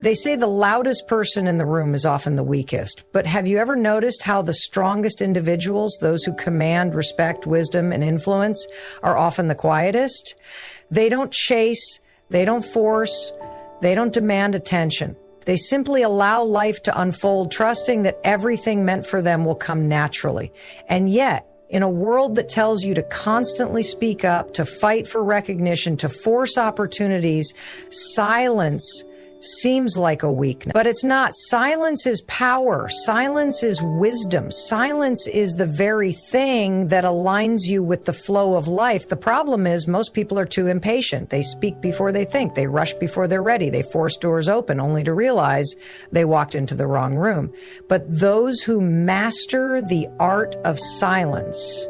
They say the loudest person in the room is often the weakest, but have you ever noticed how the strongest individuals, those who command respect, wisdom, and influence, are often the quietest? They don't chase, they don't force, they don't demand attention. They simply allow life to unfold, trusting that everything meant for them will come naturally. And yet, in a world that tells you to constantly speak up, to fight for recognition, to force opportunities, silence seems like a weakness, but it's not. Silence is power. Silence is wisdom. Silence is the very thing that aligns you with the flow of life. The problem is most people are too impatient. They speak before they think. They rush before they're ready. They force doors open only to realize they walked into the wrong room. But those who master the art of silence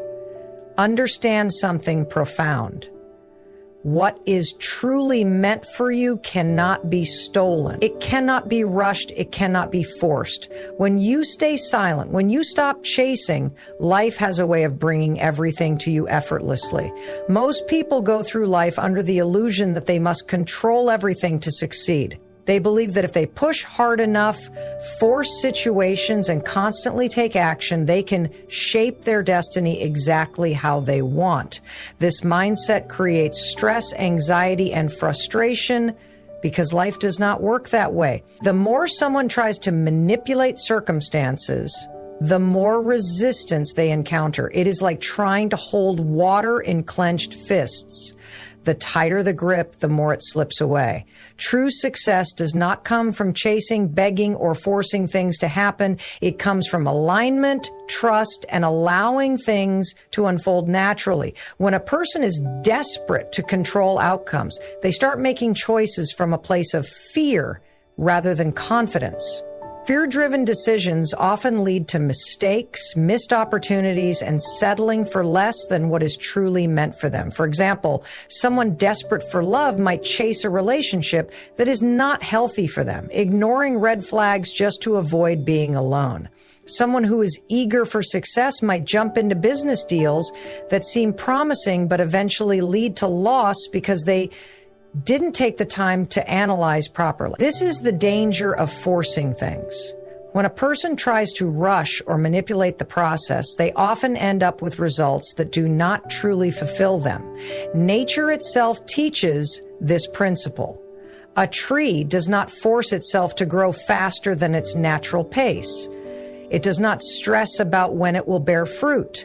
understand something profound. What is truly meant for you cannot be stolen. It cannot be rushed. It cannot be forced. When you stay silent, when you stop chasing, life has a way of bringing everything to you effortlessly. Most people go through life under the illusion that they must control everything to succeed. They believe that if they push hard enough, force situations, and constantly take action, they can shape their destiny exactly how they want. This mindset creates stress, anxiety, and frustration because life does not work that way. The more someone tries to manipulate circumstances, the more resistance they encounter. It is like trying to hold water in clenched fists. The tighter the grip, the more it slips away. True success does not come from chasing, begging, or forcing things to happen. It comes from alignment, trust, and allowing things to unfold naturally. When a person is desperate to control outcomes, they start making choices from a place of fear rather than confidence. Fear-driven decisions often lead to mistakes, missed opportunities, and settling for less than what is truly meant for them. For example, someone desperate for love might chase a relationship that is not healthy for them, ignoring red flags just to avoid being alone. Someone who is eager for success might jump into business deals that seem promising but eventually lead to loss because they didn't take the time to analyze properly. This is the danger of forcing things. When a person tries to rush or manipulate the process, they often end up with results that do not truly fulfill them. Nature itself teaches this principle. A tree does not force itself to grow faster than its natural pace. It does not stress about when it will bear fruit.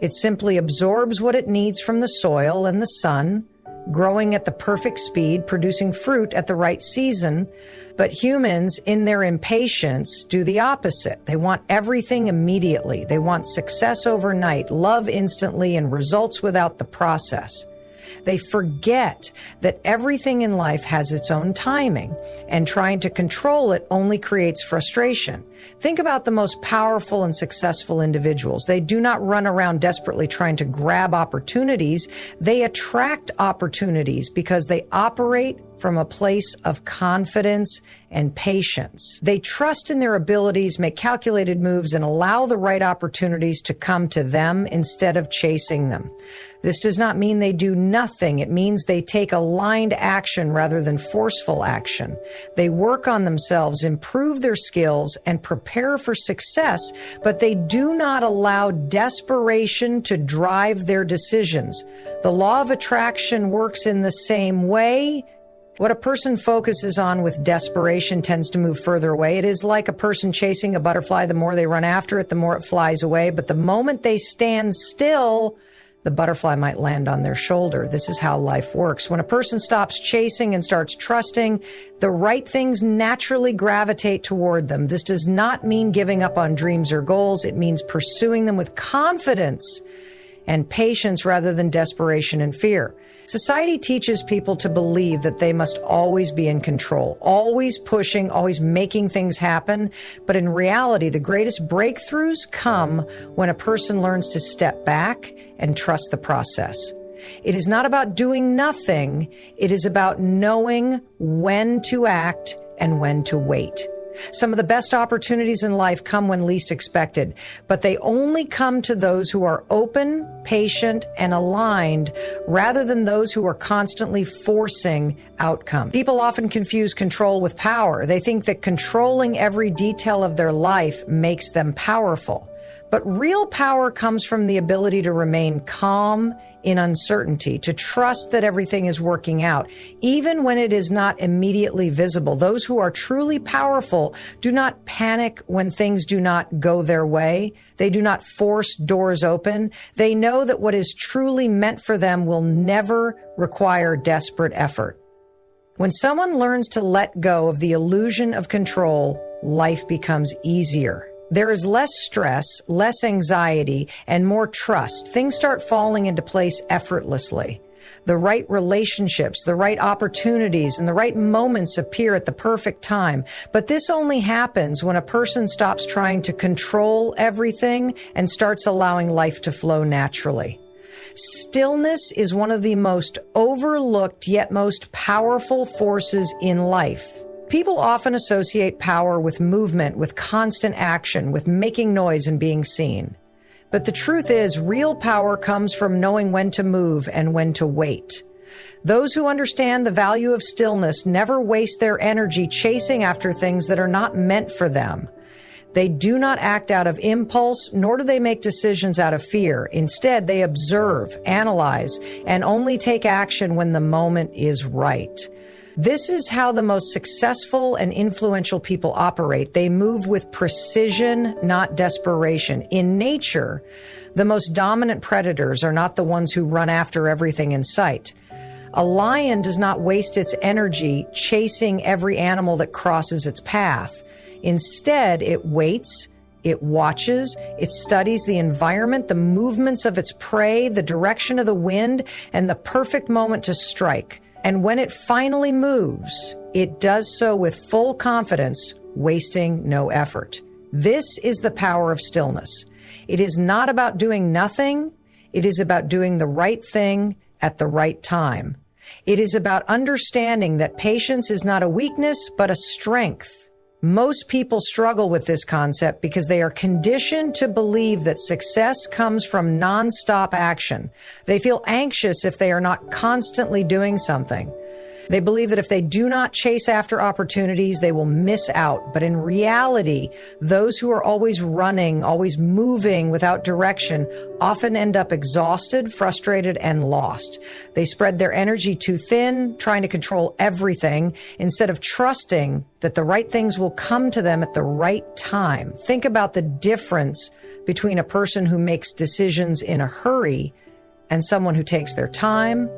It simply absorbs what it needs from the soil and the sun, growing at the perfect speed, producing fruit at the right season. But humans, in their impatience, do the opposite. They want everything immediately. They want success overnight, love instantly, and results without the process. They forget that everything in life has its own timing, and trying to control it only creates frustration. Think about the most powerful and successful individuals. They do not run around desperately trying to grab opportunities. They attract opportunities because they operate from a place of confidence and patience. They trust in their abilities, make calculated moves, and allow the right opportunities to come to them instead of chasing them. This does not mean they do nothing. It means they take aligned action rather than forceful action. They work on themselves, improve their skills, and prepare for success, but they do not allow desperation to drive their decisions. The law of attraction works in the same way. What a person focuses on with desperation tends to move further away. It is like a person chasing a butterfly. The more they run after it, the more it flies away. But the moment they stand still, the butterfly might land on their shoulder. This is how life works. When a person stops chasing and starts trusting, the right things naturally gravitate toward them. This does not mean giving up on dreams or goals. It means pursuing them with confidence and patience rather than desperation and fear. Society teaches people to believe that they must always be in control, always pushing, always making things happen. But in reality, the greatest breakthroughs come when a person learns to step back and trust the process. It is not about doing nothing. It is about knowing when to act and when to wait. Some of the best opportunities in life come when least expected, but they only come to those who are open, patient, and aligned rather than those who are constantly forcing outcome. People often confuse control with power. They think that controlling every detail of their life makes them powerful. But real power comes from the ability to remain calm in uncertainty, to trust that everything is working out, even when it is not immediately visible. Those who are truly powerful do not panic when things do not go their way. They do not force doors open. They know that what is truly meant for them will never require desperate effort. When someone learns to let go of the illusion of control, life becomes easier. There is less stress, less anxiety, and more trust. Things start falling into place effortlessly. The right relationships, the right opportunities, and the right moments appear at the perfect time. But this only happens when a person stops trying to control everything and starts allowing life to flow naturally. Stillness is one of the most overlooked yet most powerful forces in life. People often associate power with movement, with constant action, with making noise and being seen. But the truth is, real power comes from knowing when to move and when to wait. Those who understand the value of stillness never waste their energy chasing after things that are not meant for them. They do not act out of impulse, nor do they make decisions out of fear. Instead, they observe, analyze, and only take action when the moment is right. This is how the most successful and influential people operate. They move with precision, not desperation. In nature, the most dominant predators are not the ones who run after everything in sight. A lion does not waste its energy chasing every animal that crosses its path. Instead, it waits, it watches, it studies the environment, the movements of its prey, the direction of the wind, and the perfect moment to strike. And when it finally moves, it does so with full confidence, wasting no effort. This is the power of stillness. It is not about doing nothing. It is about doing the right thing at the right time. It is about understanding that patience is not a weakness, but a strength. Most people struggle with this concept because they are conditioned to believe that success comes from nonstop action. They feel anxious if they are not constantly doing something. They believe that if they do not chase after opportunities, they will miss out. But in reality, those who are always running, always moving without direction, often end up exhausted, frustrated, and lost. They spread their energy too thin, trying to control everything, instead of trusting that the right things will come to them at the right time. Think about the difference between a person who makes decisions in a hurry and someone who takes their time.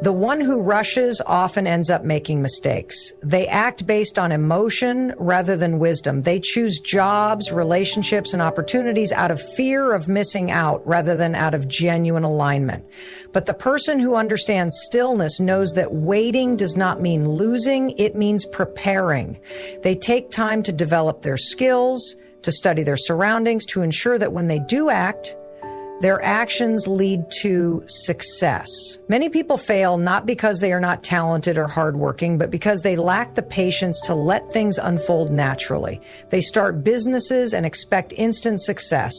The one who rushes often ends up making mistakes. They act based on emotion rather than wisdom. They choose jobs, relationships, and opportunities out of fear of missing out rather than out of genuine alignment. But the person who understands stillness knows that waiting does not mean losing, it means preparing. They take time to develop their skills, to study their surroundings, to ensure that when they do act, their actions lead to success. Many people fail not because they are not talented or hardworking, but because they lack the patience to let things unfold naturally. They start businesses and expect instant success.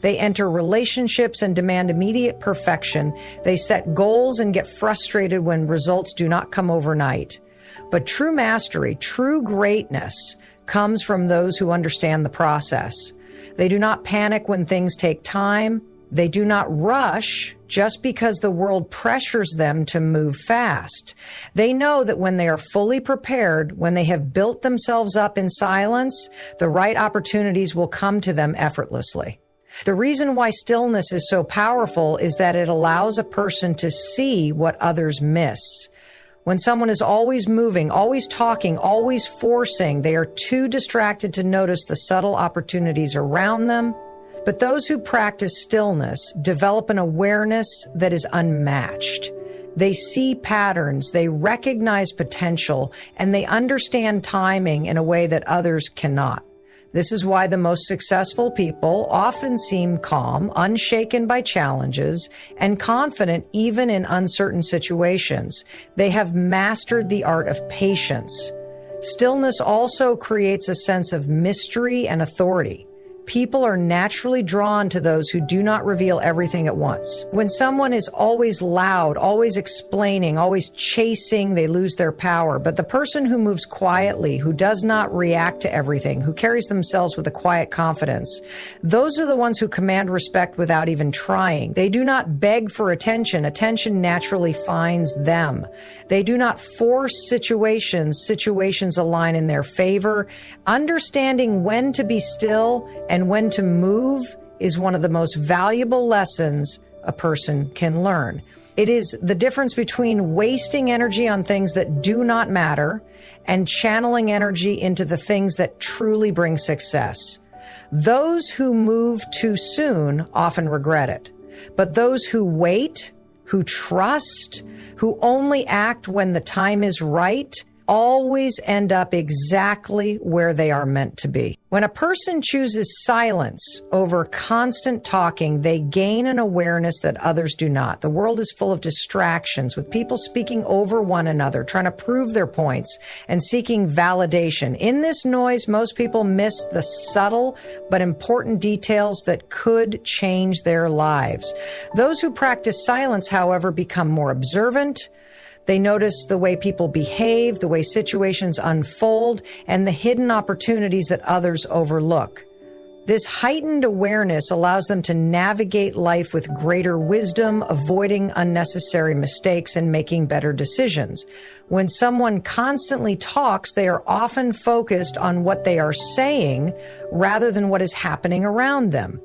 They enter relationships and demand immediate perfection. They set goals and get frustrated when results do not come overnight. But true mastery, true greatness, comes from those who understand the process. They do not panic when things take time. They do not rush just because the world pressures them to move fast. They know that when they are fully prepared, when they have built themselves up in silence, the right opportunities will come to them effortlessly. The reason why stillness is so powerful is that it allows a person to see what others miss. When someone is always moving, always talking, always forcing, they are too distracted to notice the subtle opportunities around them. But those who practice stillness develop an awareness that is unmatched. They see patterns, they recognize potential, and they understand timing in a way that others cannot. This is why the most successful people often seem calm, unshaken by challenges, and confident even in uncertain situations. They have mastered the art of patience. Stillness also creates a sense of mystery and authority. People are naturally drawn to those who do not reveal everything at once. When someone is always loud, always explaining, always chasing, they lose their power. But the person who moves quietly, who does not react to everything, who carries themselves with a quiet confidence, those are the ones who command respect without even trying. They do not beg for attention. Attention naturally finds them. They do not force situations. Situations align in their favor. Understanding when to be still and when to move is one of the most valuable lessons a person can learn. It is the difference between wasting energy on things that do not matter and channeling energy into the things that truly bring success. Those who move too soon often regret it, but those who wait, who trust, who only act when the time is right, always end up exactly where they are meant to be. When a person chooses silence over constant talking, they gain an awareness that others do not. The world is full of distractions, with people speaking over one another, trying to prove their points and seeking validation. In this noise, most people miss the subtle but important details that could change their lives. Those who practice silence, however, become more observant. They notice the way people behave, the way situations unfold, and the hidden opportunities that others overlook. This heightened awareness allows them to navigate life with greater wisdom, avoiding unnecessary mistakes and making better decisions. When someone constantly talks, they are often focused on what they are saying rather than what is happening around them.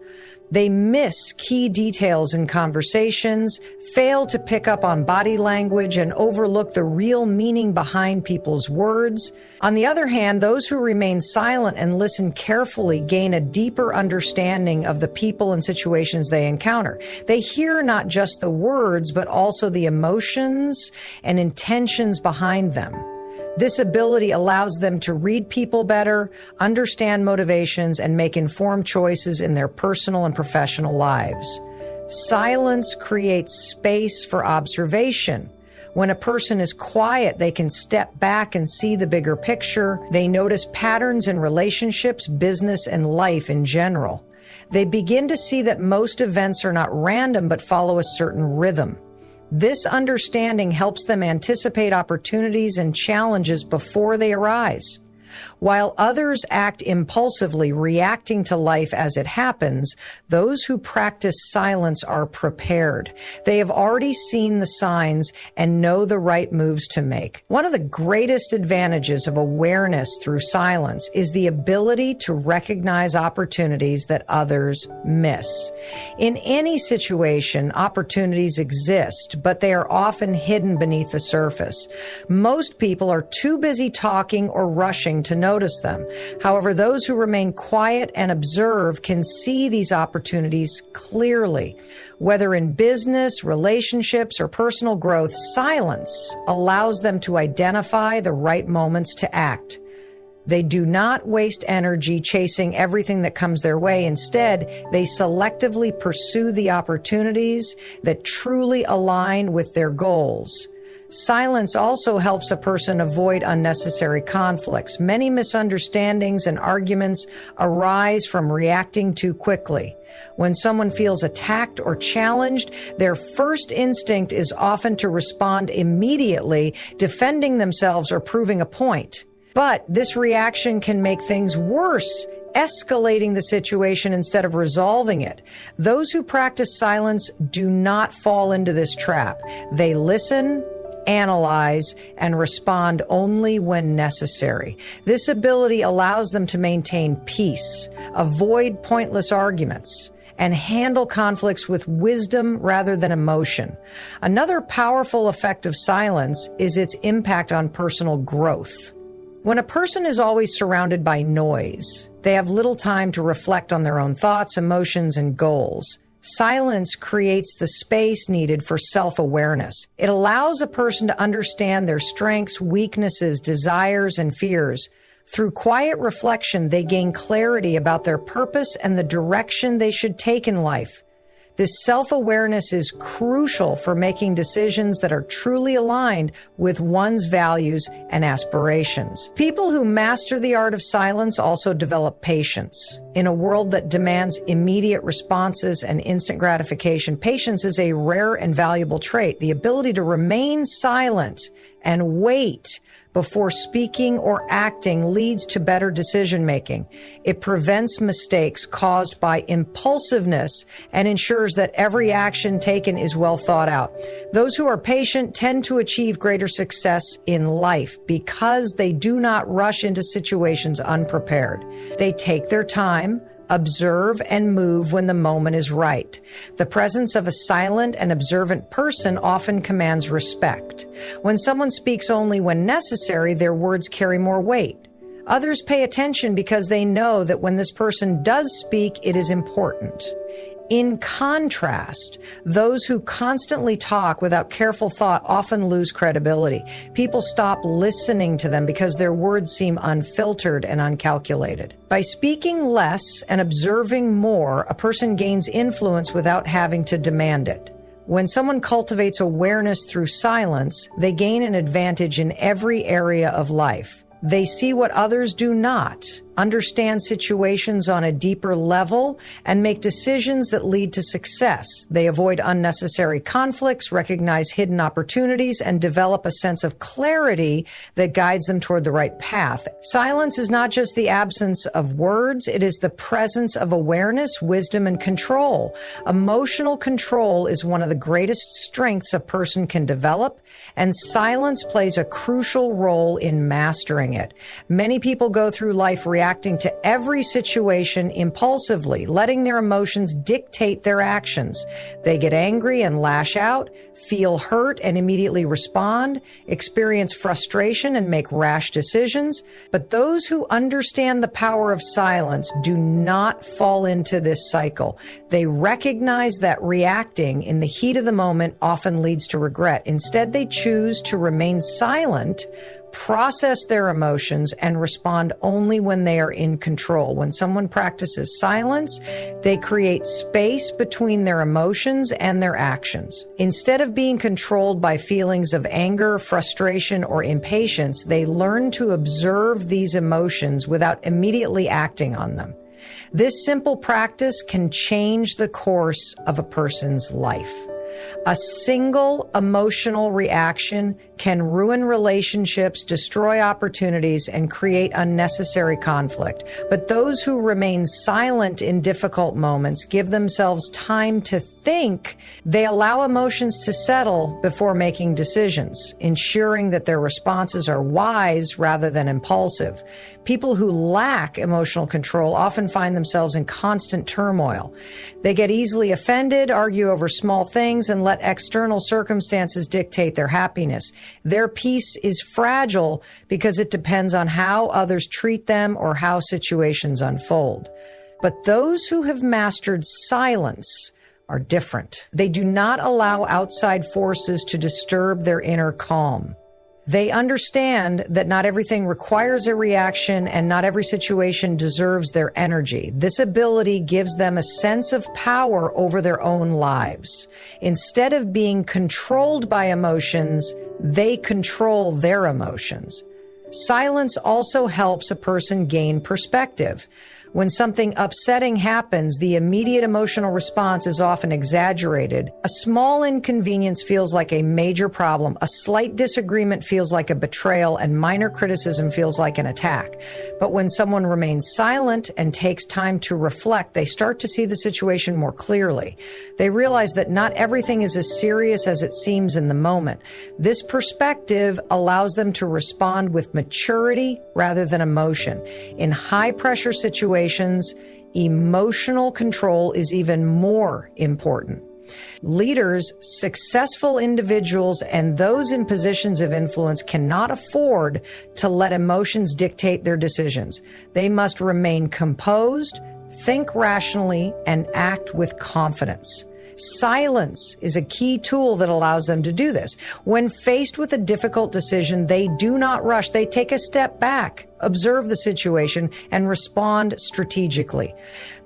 They miss key details in conversations, fail to pick up on body language, and overlook the real meaning behind people's words. On the other hand, those who remain silent and listen carefully gain a deeper understanding of the people and situations they encounter. They hear not just the words, but also the emotions and intentions behind them. This ability allows them to read people better, understand motivations, and make informed choices in their personal and professional lives. Silence creates space for observation. When a person is quiet, they can step back and see the bigger picture. They notice patterns in relationships, business, and life in general. They begin to see that most events are not random, but follow a certain rhythm. This understanding helps them anticipate opportunities and challenges before they arise. While others act impulsively, reacting to life as it happens, those who practice silence are prepared. They have already seen the signs and know the right moves to make. One of the greatest advantages of awareness through silence is the ability to recognize opportunities that others miss. In any situation, opportunities exist, but they are often hidden beneath the surface. Most people are too busy talking or rushing to notice them. However, those who remain quiet and observe can see these opportunities clearly. Whether in business, relationships, or personal growth, silence allows them to identify the right moments to act. They do not waste energy chasing everything that comes their way. Instead, they selectively pursue the opportunities that truly align with their goals. Silence also helps a person avoid unnecessary conflicts. Many misunderstandings and arguments arise from reacting too quickly. When someone feels attacked or challenged, their first instinct is often to respond immediately, defending themselves or proving a point. But this reaction can make things worse, escalating the situation instead of resolving it. Those who practice silence do not fall into this trap. They listen, analyze, and respond only when necessary. This ability allows them to maintain peace, avoid pointless arguments, and handle conflicts with wisdom rather than emotion. Another powerful effect of silence is its impact on personal growth. When a person is always surrounded by noise, they have little time to reflect on their own thoughts, emotions, and goals. Silence creates the space needed for self-awareness. It allows a person to understand their strengths, weaknesses, desires, and fears. Through quiet reflection, they gain clarity about their purpose and the direction they should take in life. This self-awareness is crucial for making decisions that are truly aligned with one's values and aspirations. People who master the art of silence also develop patience. In a world that demands immediate responses and instant gratification, patience is a rare and valuable trait. The ability to remain silent and wait before speaking or acting leads to better decision-making. It prevents mistakes caused by impulsiveness and ensures that every action taken is well thought out. Those who are patient tend to achieve greater success in life because they do not rush into situations unprepared. They take their time, observe, and move when the moment is right. The presence of a silent and observant person often commands respect. When someone speaks only when necessary, their words carry more weight. Others pay attention because they know that when this person does speak, it is important. In contrast, those who constantly talk without careful thought often lose credibility. People stop listening to them because their words seem unfiltered and uncalculated. By speaking less and observing more, a person gains influence without having to demand it. When someone cultivates awareness through silence, they gain an advantage in every area of life. They see what others do not, understand situations on a deeper level, and make decisions that lead to success. They avoid unnecessary conflicts, recognize hidden opportunities, and develop a sense of clarity that guides them toward the right path. Silence is not just the absence of words, it is the presence of awareness, wisdom, and control. Emotional control is one of the greatest strengths a person can develop, and silence plays a crucial role in mastering it. Many people go through life reacting to every situation impulsively, letting their emotions dictate their actions. They get angry and lash out, feel hurt and immediately respond, experience frustration and make rash decisions. But those who understand the power of silence do not fall into this cycle. They recognize that reacting in the heat of the moment often leads to regret. Instead, they choose to remain silent, process their emotions, and respond only when they are in control. When someone practices silence, they create space between their emotions and their actions. Instead of being controlled by feelings of anger, frustration, or impatience, they learn to observe these emotions without immediately acting on them. This simple practice can change the course of a person's life. A single emotional reaction can ruin relationships, destroy opportunities, and create unnecessary conflict. But those who remain silent in difficult moments give themselves time to think. They allow emotions to settle before making decisions, ensuring that their responses are wise rather than impulsive. People who lack emotional control often find themselves in constant turmoil. They get easily offended, argue over small things, and let external circumstances dictate their happiness. Their peace is fragile because it depends on how others treat them or how situations unfold. But those who have mastered silence are different. They do not allow outside forces to disturb their inner calm. They understand that not everything requires a reaction and not every situation deserves their energy. This ability gives them a sense of power over their own lives. Instead of being controlled by emotions, they control their emotions. Silence also helps a person gain perspective. When something upsetting happens, the immediate emotional response is often exaggerated. A small inconvenience feels like a major problem. A slight disagreement feels like a betrayal, and minor criticism feels like an attack. But when someone remains silent and takes time to reflect, they start to see the situation more clearly. They realize that not everything is as serious as it seems in the moment. This perspective allows them to respond with maturity rather than emotion. In high-pressure situations, emotional control is even more important. Leaders, successful individuals, and those in positions of influence cannot afford to let emotions dictate their decisions. They must remain composed, think rationally, and act with confidence. Silence is a key tool that allows them to do this. When faced with a difficult decision, they do not rush. They take a step back, observe the situation, and respond strategically.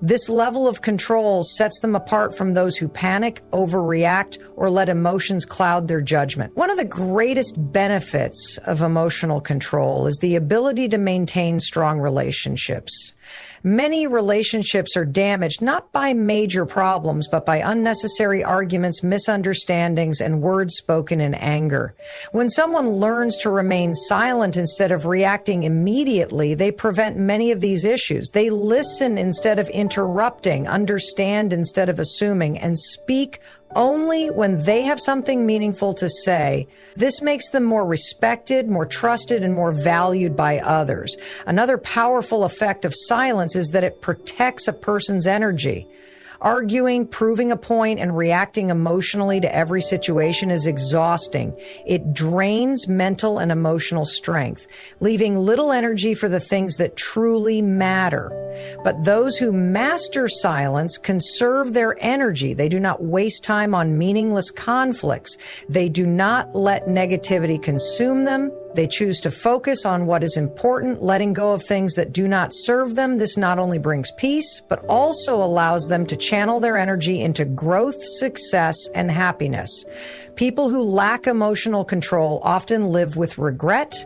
This level of control sets them apart from those who panic, overreact, or let emotions cloud their judgment. One of the greatest benefits of emotional control is the ability to maintain strong relationships. Many relationships are damaged not by major problems, but by unnecessary arguments, misunderstandings, and words spoken in anger. When someone learns to remain silent instead of reacting immediately, they prevent many of these issues. They listen instead of interrupting, understand instead of assuming, and speak only when they have something meaningful to say. This makes them more respected, more trusted, and more valued by others. Another powerful effect of silence is that it protects a person's energy. Arguing, proving a point, and reacting emotionally to every situation is exhausting. It drains mental and emotional strength, leaving little energy for the things that truly matter. But those who master silence conserve their energy. They do not waste time on meaningless conflicts. They do not let negativity consume them. They choose to focus on what is important, letting go of things that do not serve them. This not only brings peace, but also allows them to channel their energy into growth, success, and happiness. People who lack emotional control often live with regret.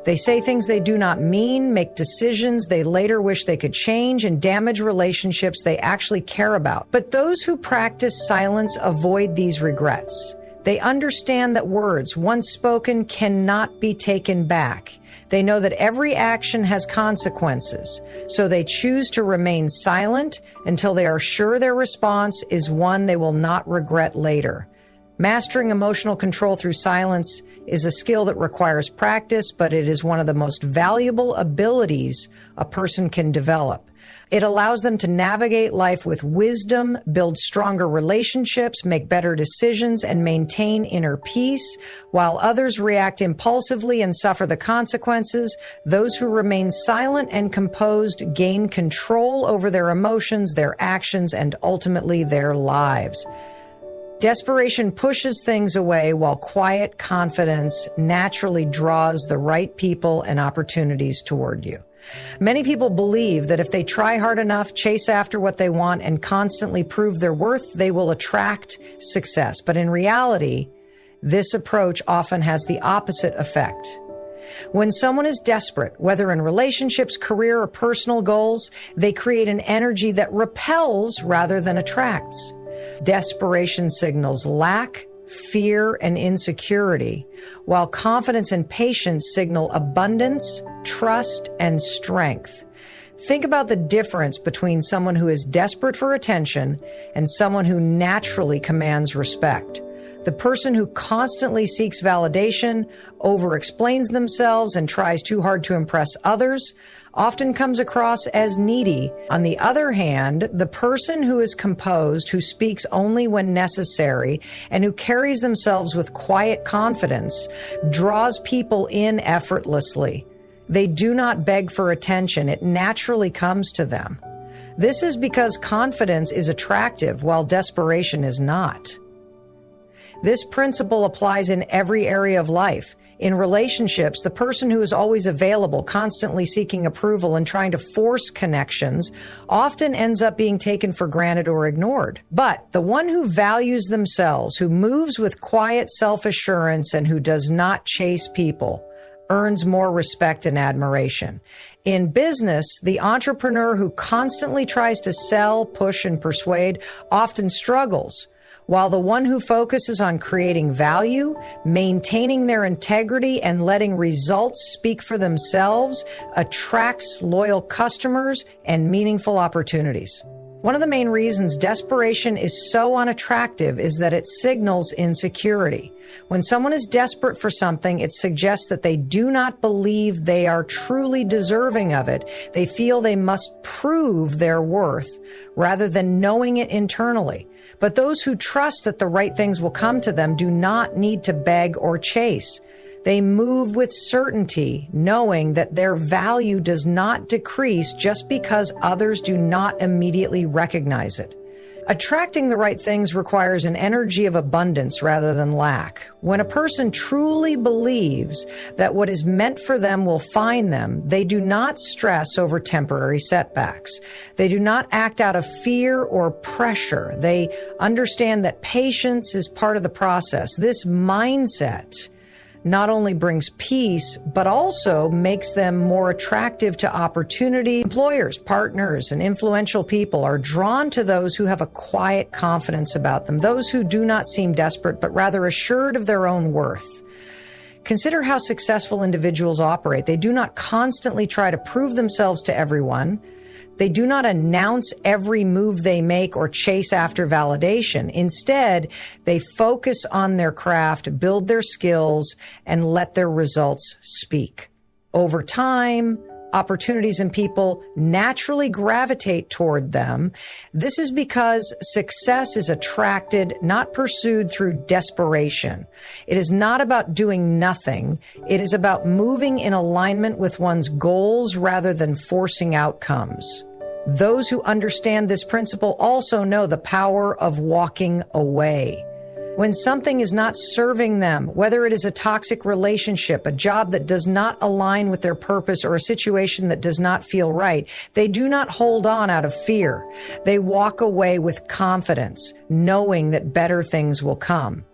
They say things they do not mean, make decisions they later wish they could change, and damage relationships they actually care about. But those who practice silence avoid these regrets. They understand that words, once spoken, cannot be taken back. They know that every action has consequences, so they choose to remain silent until they are sure their response is one they will not regret later. Mastering emotional control through silence is a skill that requires practice, but it is one of the most valuable abilities a person can develop. It allows them to navigate life with wisdom, build stronger relationships, make better decisions, and maintain inner peace. While others react impulsively and suffer the consequences, those who remain silent and composed gain control over their emotions, their actions, and ultimately their lives. Desperation pushes things away, while quiet confidence naturally draws the right people and opportunities toward you. Many people believe that if they try hard enough, chase after what they want, and constantly prove their worth, they will attract success. But in reality, this approach often has the opposite effect. When someone is desperate, whether in relationships, career, or personal goals, they create an energy that repels rather than attracts. Desperation signals lack, fear, and insecurity, while confidence and patience signal abundance, trust, and strength. Think about the difference between someone who is desperate for attention and someone who naturally commands respect. The person who constantly seeks validation, over-explains themselves, and tries too hard to impress others often comes across as needy. On the other hand, the person who is composed, who speaks only when necessary, and who carries themselves with quiet confidence, draws people in effortlessly. They do not beg for attention. It naturally comes to them. This is because confidence is attractive while desperation is not. This principle applies in every area of life. In relationships, the person who is always available, constantly seeking approval and trying to force connections, often ends up being taken for granted or ignored. But the one who values themselves, who moves with quiet self-assurance, and who does not chase people, earns more respect and admiration. In business, the entrepreneur who constantly tries to sell, push, and persuade often struggles, while the one who focuses on creating value, maintaining their integrity, and letting results speak for themselves attracts loyal customers and meaningful opportunities. One of the main reasons desperation is so unattractive is that it signals insecurity. When someone is desperate for something, it suggests that they do not believe they are truly deserving of it. They feel they must prove their worth rather than knowing it internally. But those who trust that the right things will come to them do not need to beg or chase. They move with certainty, knowing that their value does not decrease just because others do not immediately recognize it. Attracting the right things requires an energy of abundance rather than lack. When a person truly believes that what is meant for them will find them, they do not stress over temporary setbacks. They do not act out of fear or pressure. They understand that patience is part of the process. This mindset not only brings peace, but also makes them more attractive to opportunity. Employers, partners, and influential people are drawn to those who have a quiet confidence about them, those who do not seem desperate, but rather assured of their own worth. Consider how successful individuals operate. They do not constantly try to prove themselves to everyone. They do not announce every move they make or chase after validation. Instead, they focus on their craft, build their skills, and let their results speak. Over time, opportunities and people naturally gravitate toward them. This is because success is attracted, not pursued through desperation. It is not about doing nothing. It is about moving in alignment with one's goals rather than forcing outcomes. Those who understand this principle also know the power of walking away. When something is not serving them, whether it is a toxic relationship, a job that does not align with their purpose, or a situation that does not feel right, they do not hold on out of fear. They walk away with confidence, knowing that better things will come.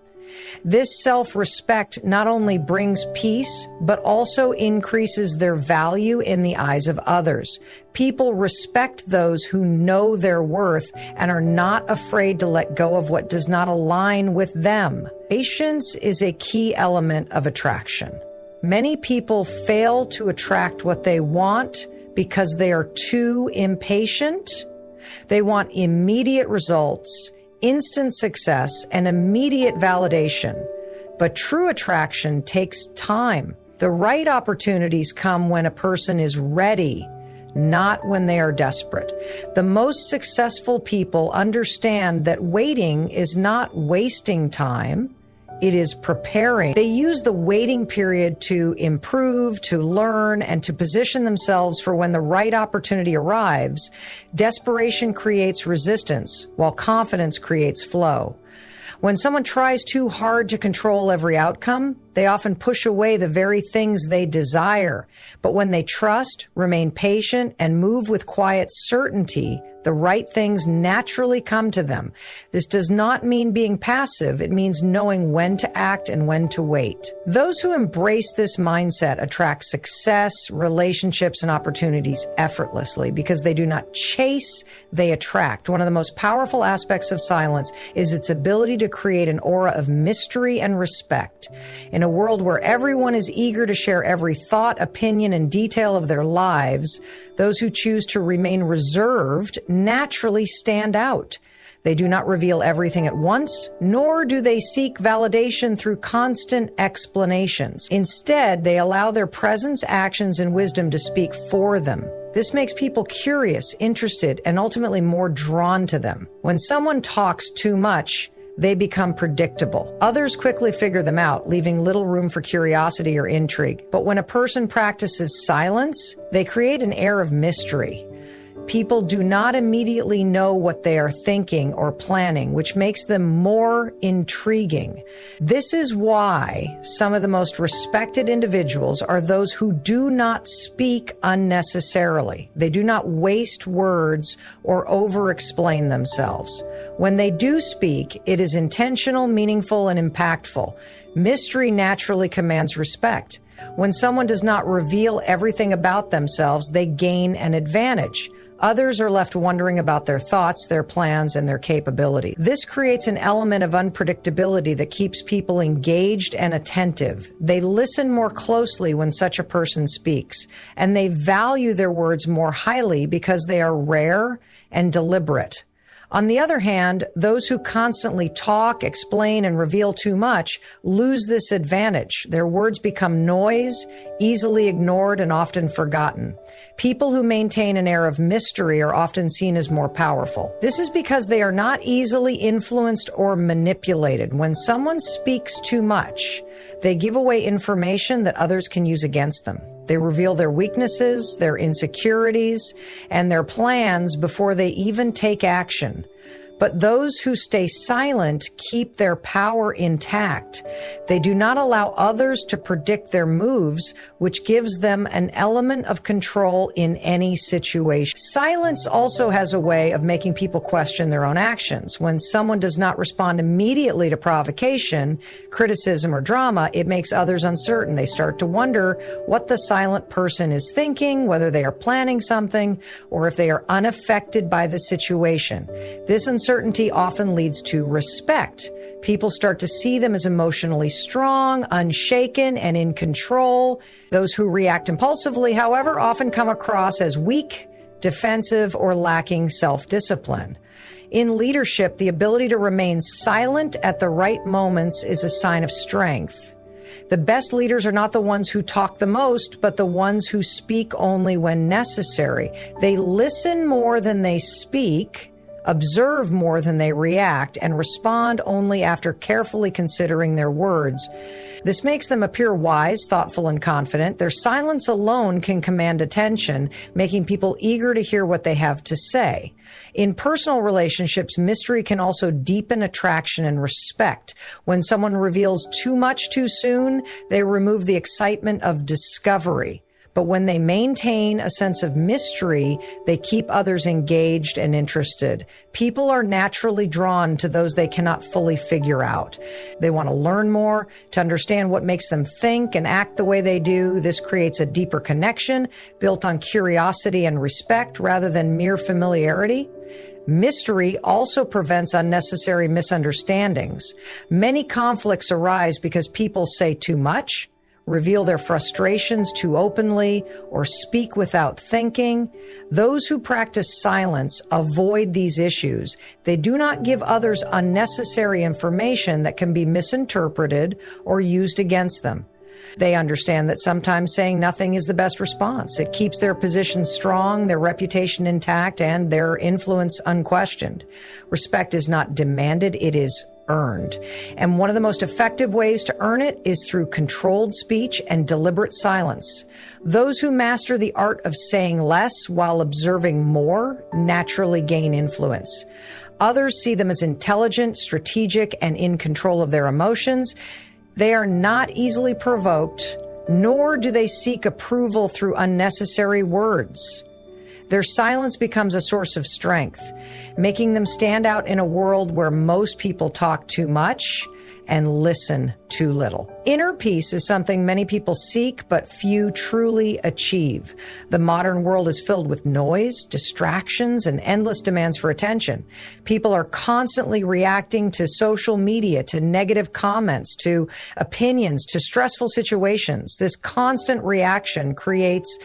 This self-respect not only brings peace, but also increases their value in the eyes of others. People respect those who know their worth and are not afraid to let go of what does not align with them. Patience is a key element of attraction. Many people fail to attract what they want because they are too impatient. They want immediate results, instant success, and immediate validation. But true attraction takes time. The right opportunities come when a person is ready, not when they are desperate. The most successful people understand that waiting is not wasting time. It is preparing. They use the waiting period to improve, to learn, and to position themselves for when the right opportunity arrives. Desperation creates resistance, while confidence creates flow. When someone tries too hard to control every outcome, they often push away the very things they desire. But when they trust, remain patient, and move with quiet certainty, the right things naturally come to them. This does not mean being passive. It means knowing when to act and when to wait. Those who embrace this mindset attract success, relationships, and opportunities effortlessly because they do not chase, they attract. One of the most powerful aspects of silence is its ability to create an aura of mystery and respect. In a world where everyone is eager to share every thought, opinion, and detail of their lives, those who choose to remain reserved naturally stand out. They do not reveal everything at once, nor do they seek validation through constant explanations. Instead, they allow their presence, actions, and wisdom to speak for them. This makes people curious, interested, and ultimately more drawn to them. When someone talks too much, they become predictable. Others quickly figure them out, leaving little room for curiosity or intrigue. But when a person practices silence, they create an air of mystery. People do not immediately know what they are thinking or planning, which makes them more intriguing. This is why some of the most respected individuals are those who do not speak unnecessarily. They do not waste words or over-explain themselves. When they do speak, it is intentional, meaningful, and impactful. Mystery naturally commands respect. When someone does not reveal everything about themselves, they gain an advantage. Others are left wondering about their thoughts, their plans, and their capability. This creates an element of unpredictability that keeps people engaged and attentive. They listen more closely when such a person speaks, and they value their words more highly because they are rare and deliberate. On the other hand, those who constantly talk, explain, and reveal too much lose this advantage. Their words become noise, easily ignored, and often forgotten. People who maintain an air of mystery are often seen as more powerful. This is because they are not easily influenced or manipulated. When someone speaks too much, they give away information that others can use against them. They reveal their weaknesses, their insecurities, and their plans before they even take action. But those who stay silent keep their power intact. They do not allow others to predict their moves, which gives them an element of control in any situation. Silence also has a way of making people question their own actions. When someone does not respond immediately to provocation, criticism, or drama, it makes others uncertain. They start to wonder what the silent person is thinking, whether they are planning something, or if they are unaffected by the situation. This uncertainty often leads to respect. People start to see them as emotionally strong, unshaken, and in control. Those who react impulsively, however, often come across as weak, defensive, or lacking self-discipline. In leadership, the ability to remain silent at the right moments is a sign of strength. The best leaders are not the ones who talk the most, but the ones who speak only when necessary. They listen more than they speak, observe more than they react, and respond only after carefully considering their words. This makes them appear wise, thoughtful, and confident. Their silence alone can command attention, making people eager to hear what they have to say. In personal relationships, mystery can also deepen attraction and respect. When someone reveals too much too soon, they remove the excitement of discovery. But when they maintain a sense of mystery, they keep others engaged and interested. People are naturally drawn to those they cannot fully figure out. They want to learn more, to understand what makes them think and act the way they do. This creates a deeper connection built on curiosity and respect rather than mere familiarity. Mystery also prevents unnecessary misunderstandings. Many conflicts arise because people say too much, reveal their frustrations too openly, or speak without thinking. Those who practice silence avoid these issues. They do not give others unnecessary information that can be misinterpreted or used against them. They understand that sometimes saying nothing is the best response. It keeps their position strong, their reputation intact, and their influence unquestioned. Respect is not demanded, it is earned. And one of the most effective ways to earn it is through controlled speech and deliberate silence. Those who master the art of saying less while observing more naturally gain influence. Others see them as intelligent, strategic, and in control of their emotions. They are not easily provoked, nor do they seek approval through unnecessary words. Their silence becomes a source of strength, making them stand out in a world where most people talk too much and listen too little. Inner peace is something many people seek, but few truly achieve. The modern world is filled with noise, distractions, and endless demands for attention. People are constantly reacting to social media, to negative comments, to opinions, to stressful situations. This constant reaction creates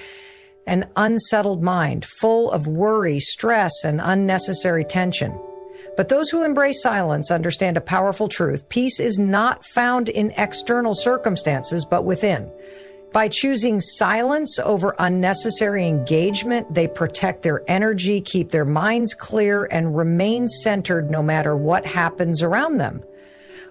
an unsettled mind, full of worry, stress, and unnecessary tension. But those who embrace silence understand a powerful truth. Peace is not found in external circumstances, but within. By choosing silence over unnecessary engagement, they protect their energy, keep their minds clear, and remain centered no matter what happens around them.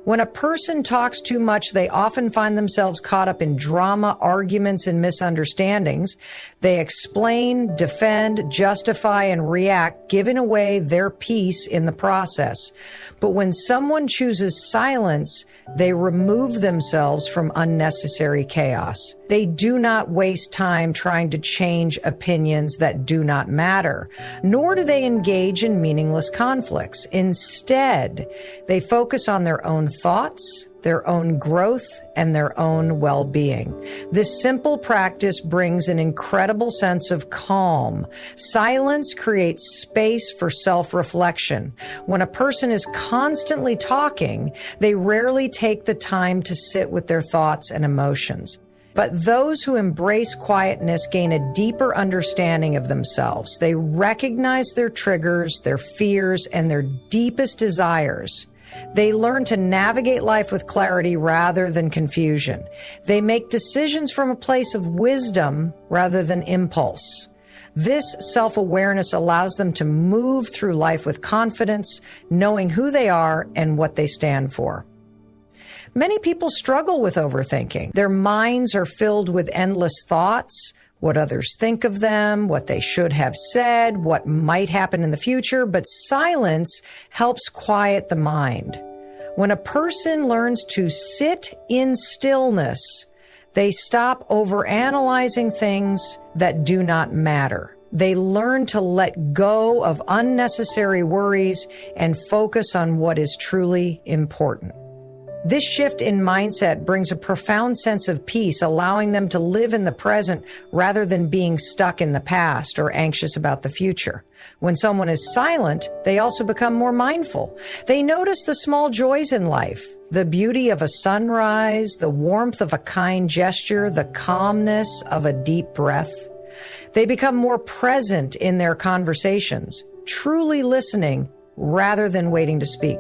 When a person talks too much, they often find themselves caught up in drama, arguments, and misunderstandings. They explain, defend, justify, and react, giving away their peace in the process. But when someone chooses silence, they remove themselves from unnecessary chaos. They do not waste time trying to change opinions that do not matter, nor do they engage in meaningless conflicts. Instead, they focus on their own thoughts, their own growth, and their own well-being. This simple practice brings an incredible sense of calm. Silence creates space for self-reflection. When a person is constantly talking, they rarely take the time to sit with their thoughts and emotions. But those who embrace quietness gain a deeper understanding of themselves. They recognize their triggers, their fears, and their deepest desires. They learn to navigate life with clarity rather than confusion. They make decisions from a place of wisdom rather than impulse. This self-awareness allows them to move through life with confidence, knowing who they are and what they stand for. Many people struggle with overthinking. Their minds are filled with endless thoughts, what others think of them, what they should have said, what might happen in the future, but silence helps quiet the mind. When a person learns to sit in stillness, they stop overanalyzing things that do not matter. They learn to let go of unnecessary worries and focus on what is truly important. This shift in mindset brings a profound sense of peace, allowing them to live in the present rather than being stuck in the past or anxious about the future. When someone is silent, they also become more mindful. They notice the small joys in life, the beauty of a sunrise, the warmth of a kind gesture, the calmness of a deep breath. They become more present in their conversations, truly listening rather than waiting to speak.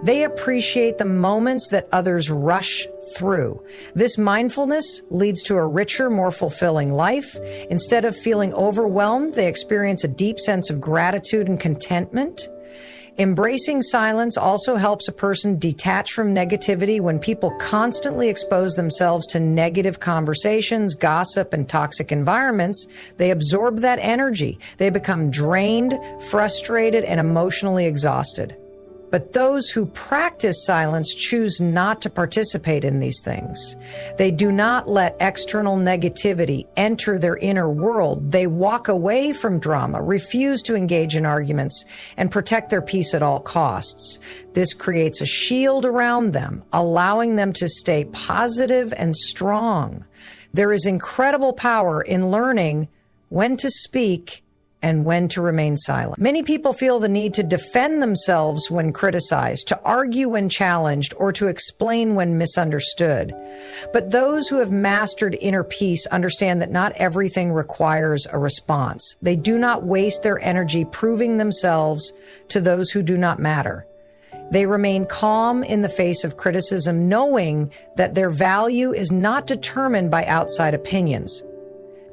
They appreciate the moments that others rush through. This mindfulness leads to a richer, more fulfilling life. Instead of feeling overwhelmed, they experience a deep sense of gratitude and contentment. Embracing silence also helps a person detach from negativity. When people constantly expose themselves to negative conversations, gossip, and toxic environments, they absorb that energy. They become drained, frustrated, and emotionally exhausted. But those who practice silence choose not to participate in these things. They do not let external negativity enter their inner world. They walk away from drama, refuse to engage in arguments, and protect their peace at all costs. This creates a shield around them, allowing them to stay positive and strong. There is incredible power in learning when to speak and when to remain silent. Many people feel the need to defend themselves when criticized, to argue when challenged, or to explain when misunderstood. But those who have mastered inner peace understand that not everything requires a response. They do not waste their energy proving themselves to those who do not matter. They remain calm in the face of criticism, knowing that their value is not determined by outside opinions.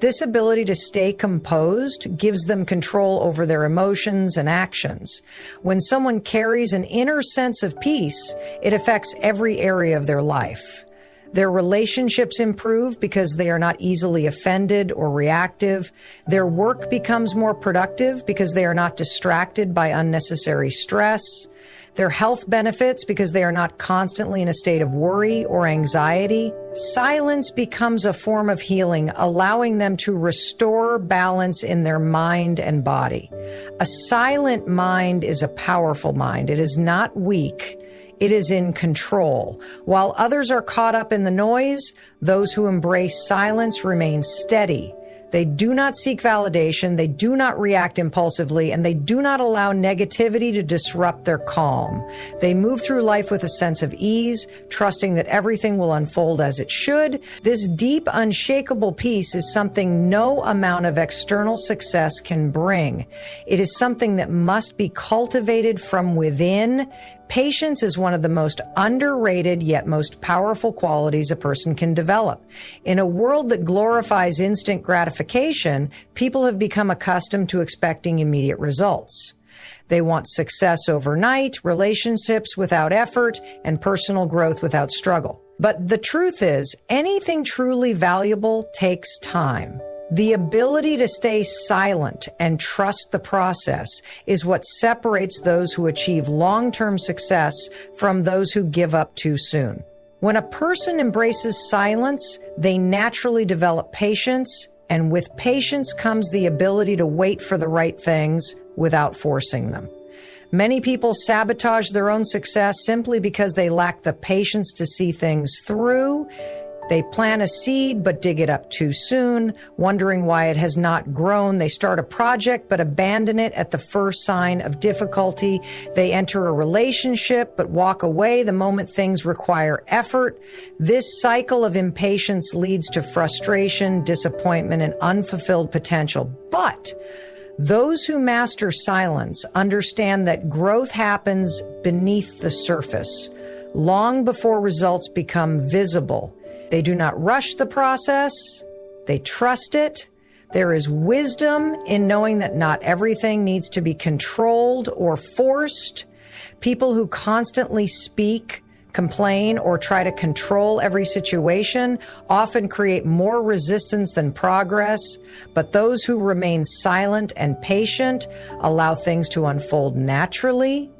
This ability to stay composed gives them control over their emotions and actions. When someone carries an inner sense of peace, it affects every area of their life. Their relationships improve because they are not easily offended or reactive. Their work becomes more productive because they are not distracted by unnecessary stress. Their health benefits because they are not constantly in a state of worry or anxiety. Silence becomes a form of healing, allowing them to restore balance in their mind and body. A silent mind is a powerful mind. It is not weak. It is in control. While others are caught up in the noise, those who embrace silence remain steady. They do not seek validation, they do not react impulsively, and they do not allow negativity to disrupt their calm. They move through life with a sense of ease, trusting that everything will unfold as it should. This deep, unshakable peace is something no amount of external success can bring. It is something that must be cultivated from within. Patience is one of the most underrated yet most powerful qualities a person can develop. In a world that glorifies instant gratification, people have become accustomed to expecting immediate results. They want success overnight, relationships without effort, and personal growth without struggle. But the truth is, anything truly valuable takes time. The ability to stay silent and trust the process is what separates those who achieve long-term success from those who give up too soon. When a person embraces silence, they naturally develop patience, and with patience comes the ability to wait for the right things without forcing them. Many people sabotage their own success simply because they lack the patience to see things through. They plant a seed but dig it up too soon, wondering why it has not grown. They start a project but abandon it at the first sign of difficulty. They enter a relationship but walk away the moment things require effort. This cycle of impatience leads to frustration, disappointment, and unfulfilled potential. But those who master silence understand that growth happens beneath the surface, long before results become visible. They do not rush the process. They trust it. There is wisdom in knowing that not everything needs to be controlled or forced. People who constantly speak complain, or try to control every situation often create more resistance than progress, but those who remain silent and patient allow things to unfold naturally.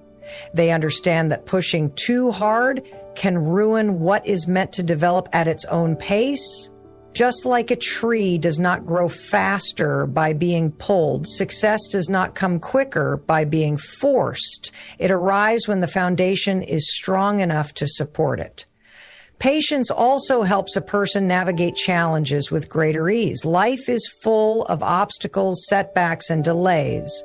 They understand that pushing too hard can ruin what is meant to develop at its own pace. Just like a tree does not grow faster by being pulled, success does not come quicker by being forced. It arrives when the foundation is strong enough to support it. Patience also helps a person navigate challenges with greater ease. Life is full of obstacles, setbacks, and delays.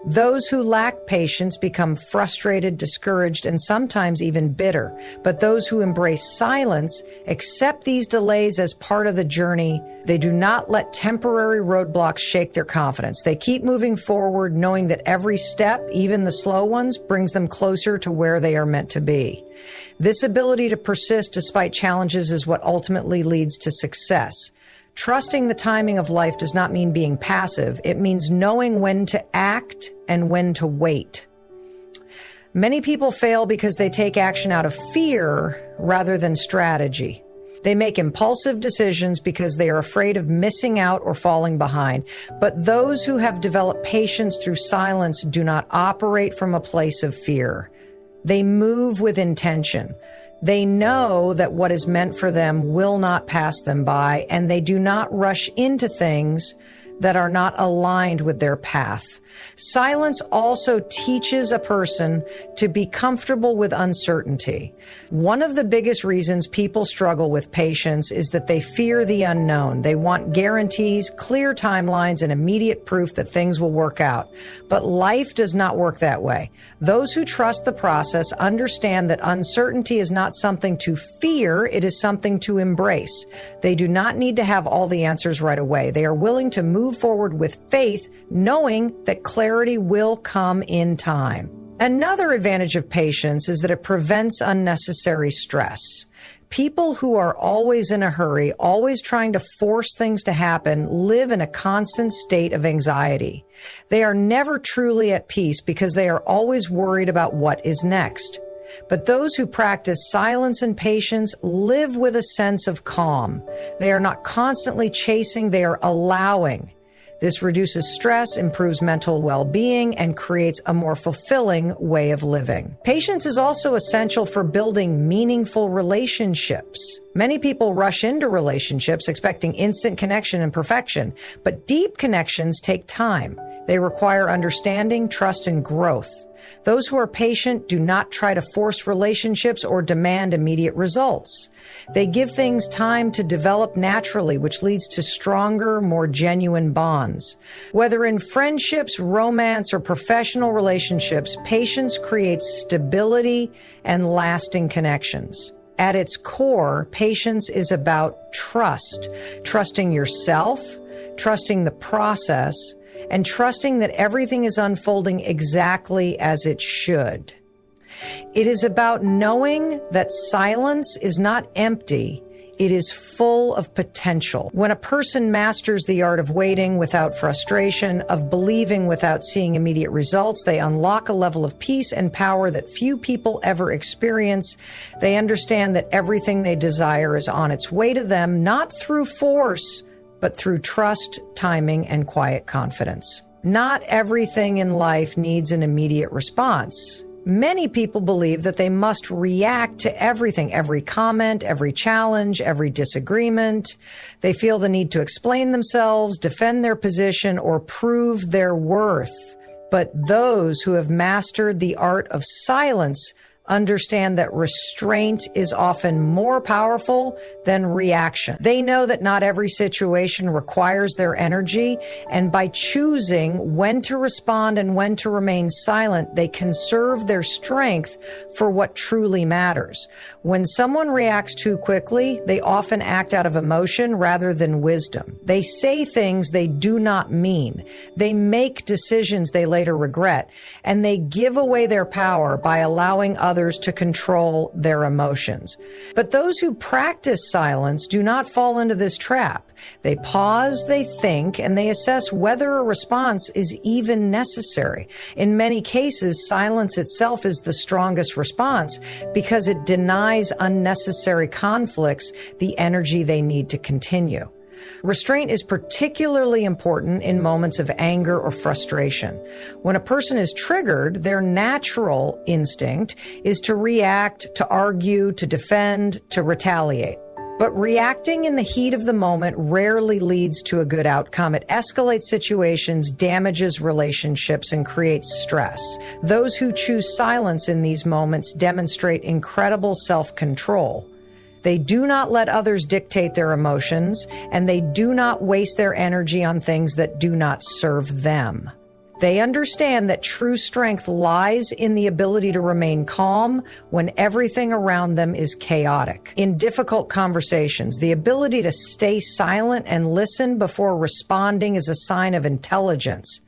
Those who lack patience become frustrated, discouraged, and sometimes even bitter. But those who embrace silence accept these delays as part of the journey. They do not let temporary roadblocks shake their confidence. They keep moving forward, knowing that every step, even the slow ones, brings them closer to where they are meant to be. This ability to persist despite challenges is what ultimately leads to success. Trusting the timing of life does not mean being passive. It means knowing when to act and when to wait. Many people fail because they take action out of fear rather than strategy. They make impulsive decisions because they are afraid of missing out or falling behind. But those who have developed patience through silence do not operate from a place of fear. They move with intention. They know that what is meant for them will not pass them by, and they do not rush into things that are not aligned with their path. Silence also teaches a person to be comfortable with uncertainty. One of the biggest reasons people struggle with patience is that they fear the unknown. They want guarantees, clear timelines, and immediate proof that things will work out. But life does not work that way. Those who trust the process understand that uncertainty is not something to fear, it is something to embrace. They do not need to have all the answers right away. They are willing to move forward with faith, knowing that clarity will come in time. Another advantage of patience is that it prevents unnecessary stress. People who are always in a hurry, always trying to force things to happen, live in a constant state of anxiety. They are never truly at peace because they are always worried about what is next. But those who practice silence and patience live with a sense of calm. They are not constantly chasing, they are allowing. This reduces stress, improves mental well-being, and creates a more fulfilling way of living. Patience is also essential for building meaningful relationships. Many people rush into relationships expecting instant connection and perfection, but deep connections take time. They require understanding, trust, and growth. Those who are patient do not try to force relationships or demand immediate results. They give things time to develop naturally, which leads to stronger, more genuine bonds. Whether in friendships, romance, or professional relationships, patience creates stability and lasting connections. At its core, patience is about trust. Trusting yourself, trusting the process, and trusting that everything is unfolding exactly as it should. It is about knowing that silence is not empty, it is full of potential. When a person masters the art of waiting without frustration, of believing without seeing immediate results, they unlock a level of peace and power that few people ever experience. They understand that everything they desire is on its way to them, not through force, but through trust, timing, and quiet confidence. Not everything in life needs an immediate response. Many people believe that they must react to everything, every comment, every challenge, every disagreement. They feel the need to explain themselves, defend their position, or prove their worth. But those who have mastered the art of silence understand that restraint is often more powerful than reaction. They know that not every situation requires their energy, and by choosing when to respond and when to remain silent, they conserve their strength for what truly matters. When someone reacts too quickly, they often act out of emotion rather than wisdom. They say things they do not mean. They make decisions they later regret, and they give away their power by allowing others others to control their emotions. But those who practice silence do not fall into this trap. They pause, they think, and they assess whether a response is even necessary. In many cases, silence itself is the strongest response because it denies unnecessary conflicts the energy they need to continue. Restraint is particularly important in moments of anger or frustration. When a person is triggered, their natural instinct is to react, to argue, to defend, to retaliate. But reacting in the heat of the moment rarely leads to a good outcome. It escalates situations, damages relationships, and creates stress. Those who choose silence in these moments demonstrate incredible self-control. They do not let others dictate their emotions, and they do not waste their energy on things that do not serve them. They understand that true strength lies in the ability to remain calm when everything around them is chaotic. In difficult conversations, the ability to stay silent and listen before responding is a sign of intelligence.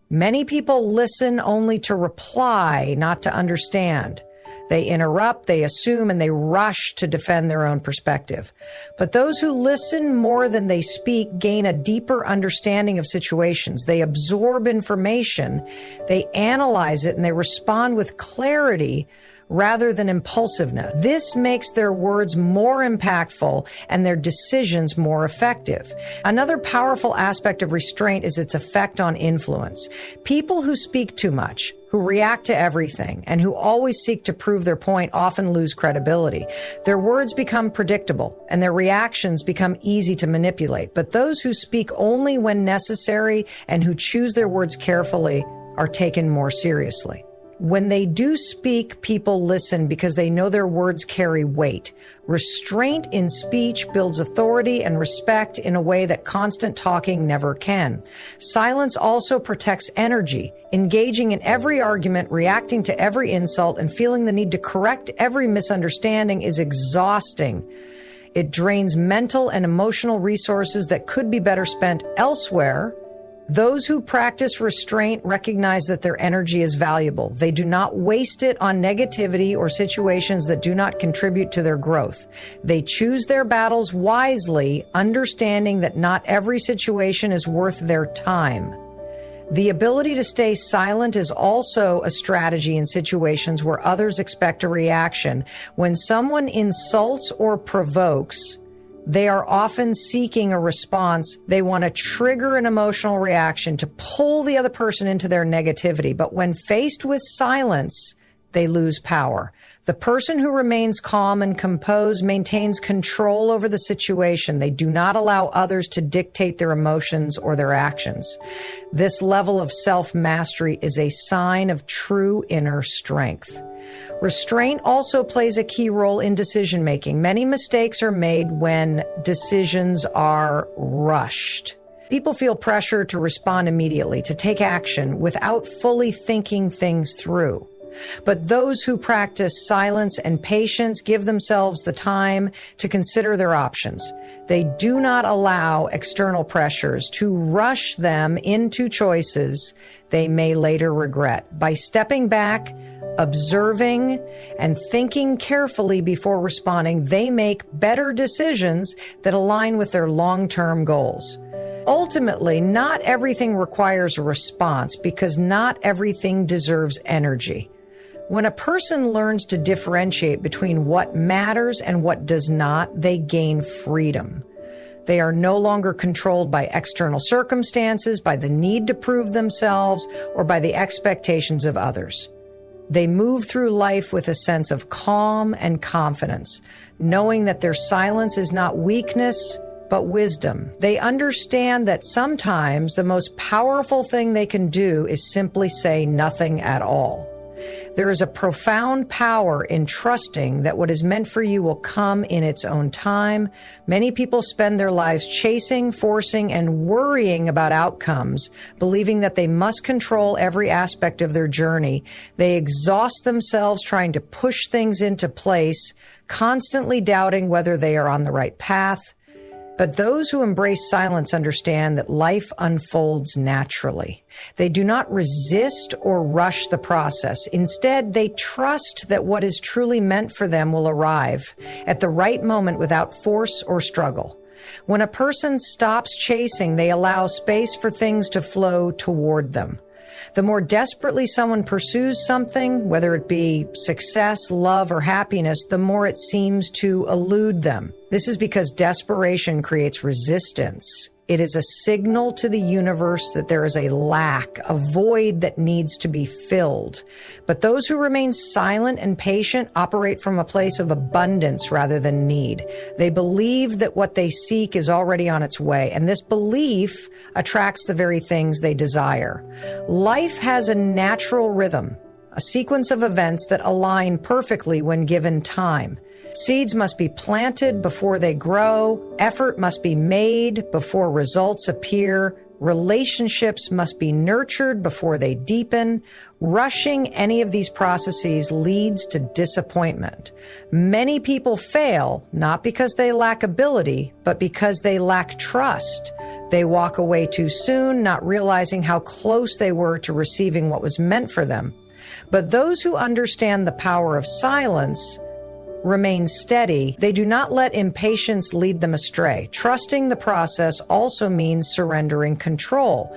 Many people listen only to reply, not to understand. They interrupt, they assume, and they rush to defend their own perspective. But those who listen more than they speak gain a deeper understanding of situations. They absorb information, they analyze it, and they respond with clarity rather than impulsiveness. This makes their words more impactful and their decisions more effective. Another powerful aspect of restraint is its effect on influence. People who speak too much, who react to everything, and who always seek to prove their point often lose credibility. Their words become predictable, and their reactions become easy to manipulate. But those who speak only when necessary and who choose their words carefully are taken more seriously. When they do speak, people listen because they know their words carry weight. Restraint in speech builds authority and respect in a way that constant talking never can. Silence also protects energy. Engaging in every argument, reacting to every insult, and feeling the need to correct every misunderstanding is exhausting. It drains mental and emotional resources that could be better spent elsewhere. Those who practice restraint recognize that their energy is valuable. They do not waste it on negativity or situations that do not contribute to their growth. They choose their battles wisely, understanding that not every situation is worth their time. The ability to stay silent is also a strategy in situations where others expect a reaction. When someone insults or provokes, they are often seeking a response. They want to trigger an emotional reaction to pull the other person into their negativity. But when faced with silence, they lose power. The person who remains calm and composed maintains control over the situation. They do not allow others to dictate their emotions or their actions. This level of self-mastery is a sign of true inner strength. Restraint also plays a key role in decision-making. Many mistakes are made when decisions are rushed. People feel pressure to respond immediately, to take action without fully thinking things through. But those who practice silence and patience give themselves the time to consider their options. They do not allow external pressures to rush them into choices they may later regret. By stepping back, observing, and thinking carefully before responding, they make better decisions that align with their long-term goals. Ultimately, not everything requires a response because not everything deserves energy. When a person learns to differentiate between what matters and what does not, they gain freedom. They are no longer controlled by external circumstances, by the need to prove themselves, or by the expectations of others. They move through life with a sense of calm and confidence, knowing that their silence is not weakness, but wisdom. They understand that sometimes the most powerful thing they can do is simply say nothing at all. There is a profound power in trusting that what is meant for you will come in its own time. Many people spend their lives chasing, forcing, and worrying about outcomes, believing that they must control every aspect of their journey. They exhaust themselves trying to push things into place, constantly doubting whether they are on the right path. But those who embrace silence understand that life unfolds naturally. They do not resist or rush the process. Instead, they trust that what is truly meant for them will arrive at the right moment without force or struggle. When a person stops chasing, they allow space for things to flow toward them. The more desperately someone pursues something, whether it be success, love, or happiness, the more it seems to elude them. This is because desperation creates resistance. It is a signal to the universe that there is a lack, a void that needs to be filled. But those who remain silent and patient operate from a place of abundance rather than need. They believe that what they seek is already on its way, and this belief attracts the very things they desire. Life has a natural rhythm, a sequence of events that align perfectly when given time. Seeds must be planted before they grow. Effort must be made before results appear. Relationships must be nurtured before they deepen. Rushing any of these processes leads to disappointment. Many people fail not because they lack ability, but because they lack trust. They walk away too soon, not realizing how close they were to receiving what was meant for them. But those who understand the power of silence remain steady. They do not let impatience lead them astray. Trusting the process also means surrendering control.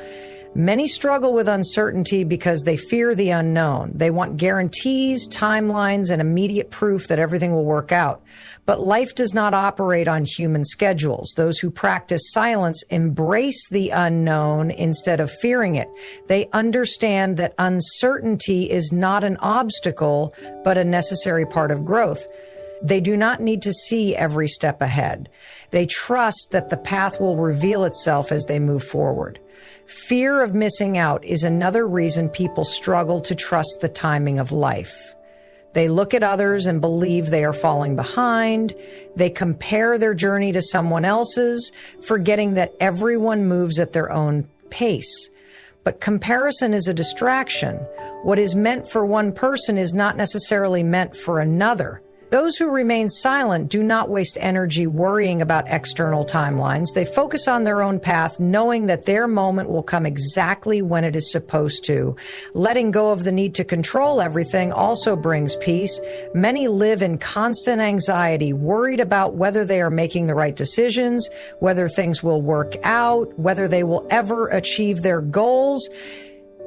Many struggle with uncertainty because they fear the unknown. They want guarantees, timelines, and immediate proof that everything will work out. But life does not operate on human schedules. Those who practice silence embrace the unknown instead of fearing it. They understand that uncertainty is not an obstacle, but a necessary part of growth. They do not need to see every step ahead. They trust that the path will reveal itself as they move forward. Fear of missing out is another reason people struggle to trust the timing of life. They look at others and believe they are falling behind. They compare their journey to someone else's, forgetting that everyone moves at their own pace. But comparison is a distraction. What is meant for one person is not necessarily meant for another. Those who remain silent do not waste energy worrying about external timelines. They focus on their own path, knowing that their moment will come exactly when it is supposed to. Letting go of the need to control everything also brings peace. Many live in constant anxiety, worried about whether they are making the right decisions, whether things will work out, whether they will ever achieve their goals.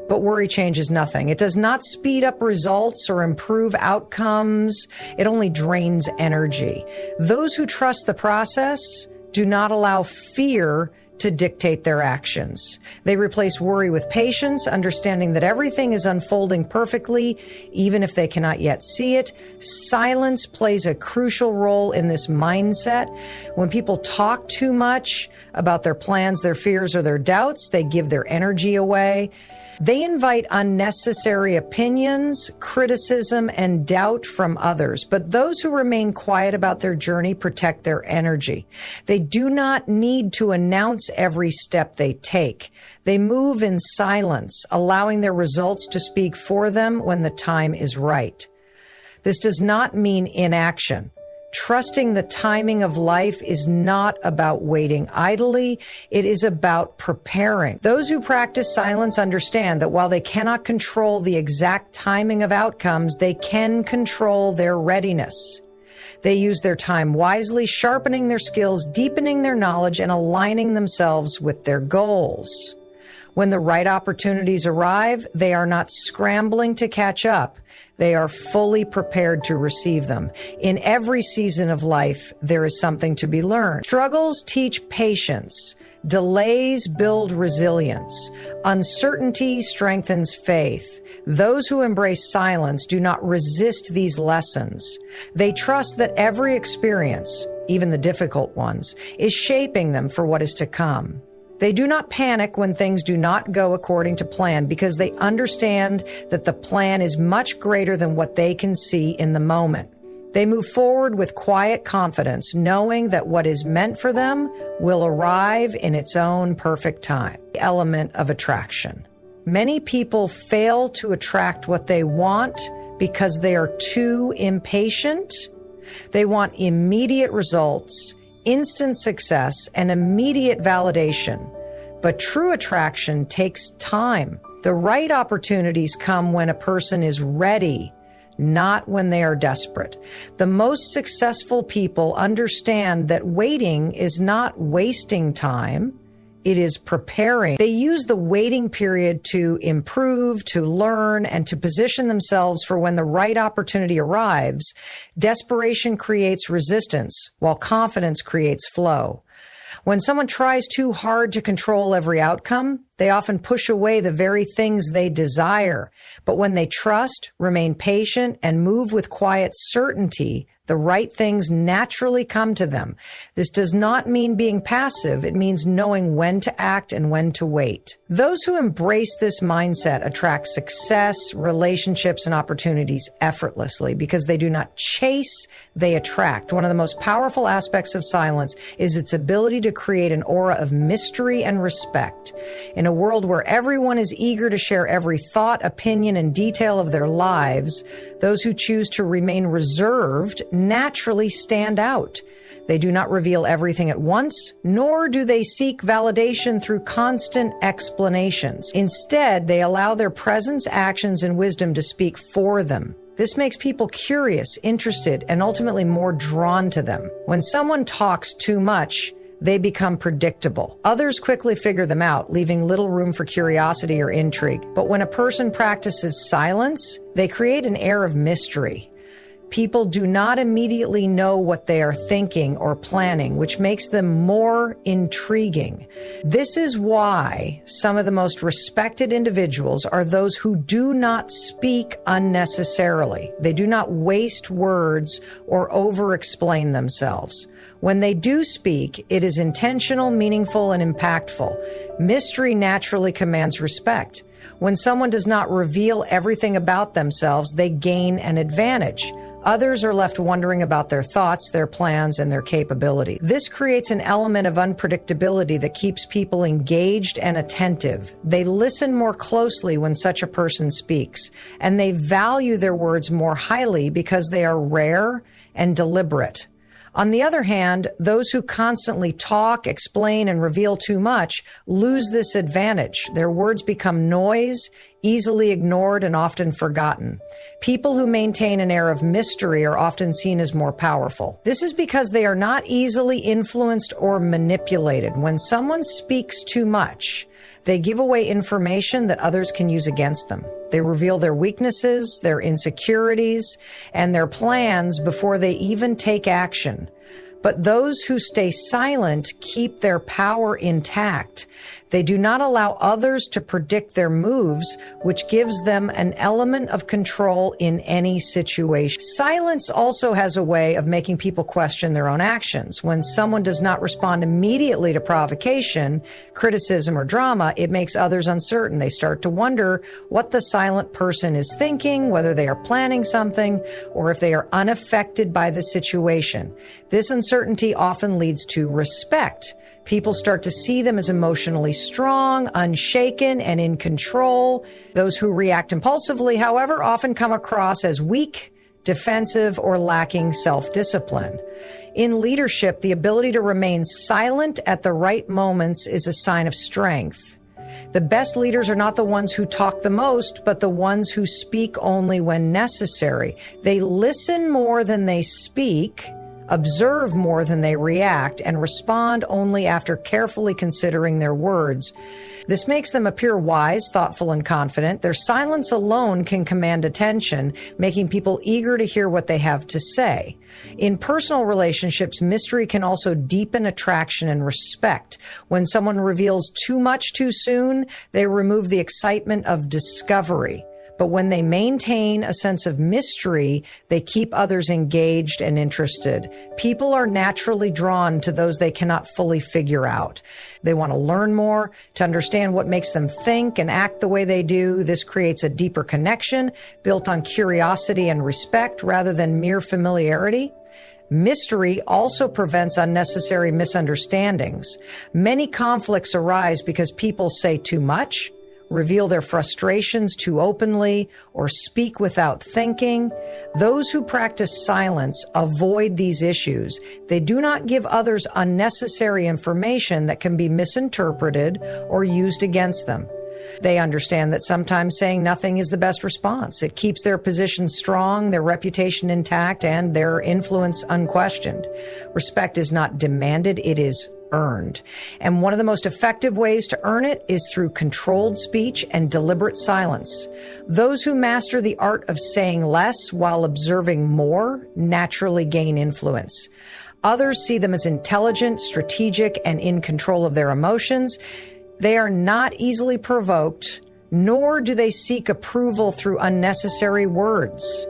But worry changes nothing. It does not speed up results or improve outcomes. It only drains energy. Those who trust the process do not allow fear to dictate their actions. They replace worry with patience, understanding that everything is unfolding perfectly, even if they cannot yet see it. Silence plays a crucial role in this mindset. When people talk too much about their plans, their fears, or their doubts, they give their energy away. They invite unnecessary opinions, criticism, and doubt from others. But those who remain quiet about their journey protect their energy. They do not need to announce every step they take. They move in silence, allowing their results to speak for them when the time is right. This does not mean inaction. Trusting the timing of life is not about waiting idly. It is about preparing. Those who practice silence understand that while they cannot control the exact timing of outcomes, they can control their readiness. They use their time wisely, sharpening their skills, deepening their knowledge, and aligning themselves with their goals. When the right opportunities arrive, they are not scrambling to catch up. They are fully prepared to receive them. In every season of life, there is something to be learned. Struggles teach patience. Delays build resilience. Uncertainty strengthens faith. Those who embrace silence do not resist these lessons. They trust that every experience, even the difficult ones, is shaping them for what is to come. They do not panic when things do not go according to plan because they understand that the plan is much greater than what they can see in the moment. They move forward with quiet confidence, knowing that what is meant for them will arrive in its own perfect time. The element of attraction. Many people fail to attract what they want because they are too impatient. They want immediate results, instant success, and immediate validation. But true attraction takes time. The right opportunities come when a person is ready, not when they are desperate. The most successful people understand that waiting is not wasting time. It is preparing. They use the waiting period to improve, to learn, and to position themselves for when the right opportunity arrives. Desperation creates resistance, while confidence creates flow. When someone tries too hard to control every outcome, they often push away the very things they desire. But when they trust, remain patient, and move with quiet certainty, the right things naturally come to them. This does not mean being passive. It means knowing when to act and when to wait. Those who embrace this mindset attract success, relationships, and opportunities effortlessly because they do not chase, they attract. One of the most powerful aspects of silence is its ability to create an aura of mystery and respect. In a world where everyone is eager to share every thought, opinion, and detail of their lives, those who choose to remain reserved naturally stand out. They do not reveal everything at once, nor do they seek validation through constant explanations. Instead, they allow their presence, actions, and wisdom to speak for them. This makes people curious, interested, and ultimately more drawn to them. When someone talks too much, they become predictable. Others quickly figure them out, leaving little room for curiosity or intrigue. But when a person practices silence, they create an air of mystery. People do not immediately know what they are thinking or planning, which makes them more intriguing. This is why some of the most respected individuals are those who do not speak unnecessarily. They do not waste words or over-explain themselves. When they do speak, it is intentional, meaningful, and impactful. Mystery naturally commands respect. When someone does not reveal everything about themselves, they gain an advantage. Others are left wondering about their thoughts, their plans, and their capability. This creates an element of unpredictability that keeps people engaged and attentive. They listen more closely when such a person speaks, and they value their words more highly because they are rare and deliberate. On the other hand, those who constantly talk, explain, and reveal too much lose this advantage. Their words become noise, easily ignored, and often forgotten. People who maintain an air of mystery are often seen as more powerful. This is because they are not easily influenced or manipulated. When someone speaks too much, they give away information that others can use against them. They reveal their weaknesses, their insecurities, and their plans before they even take action. But those who stay silent keep their power intact. They do not allow others to predict their moves, which gives them an element of control in any situation. Silence also has a way of making people question their own actions. When someone does not respond immediately to provocation, criticism, or drama, it makes others uncertain. They start to wonder what the silent person is thinking, whether they are planning something, or if they are unaffected by the situation. This uncertainty often leads to respect. People start to see them as emotionally strong, unshaken, and in control. Those who react impulsively, however, often come across as weak, defensive, or lacking self-discipline. In leadership, the ability to remain silent at the right moments is a sign of strength. The best leaders are not the ones who talk the most, but the ones who speak only when necessary. They listen more than they speak, observe more than they react, and respond only after carefully considering their words. This makes them appear wise, thoughtful, and confident. Their silence alone can command attention, making people eager to hear what they have to say. In personal relationships, mystery can also deepen attraction and respect. When someone reveals too much too soon, they remove the excitement of discovery. But when they maintain a sense of mystery, they keep others engaged and interested. People are naturally drawn to those they cannot fully figure out. They want to learn more, to understand what makes them think and act the way they do. This creates a deeper connection built on curiosity and respect rather than mere familiarity. Mystery also prevents unnecessary misunderstandings. Many conflicts arise because people say too much, reveal their frustrations too openly, or speak without thinking. Those who practice silence avoid these issues. They do not give others unnecessary information that can be misinterpreted or used against them. They understand that sometimes saying nothing is the best response. It keeps their position strong, their reputation intact, and their influence unquestioned. Respect is not demanded, it is earned. And one of the most effective ways to earn it is through controlled speech and deliberate silence. Those who master the art of saying less while observing more naturally gain influence. Others see them as intelligent, strategic, and in control of their emotions. They are not easily provoked, nor do they seek approval through unnecessary words.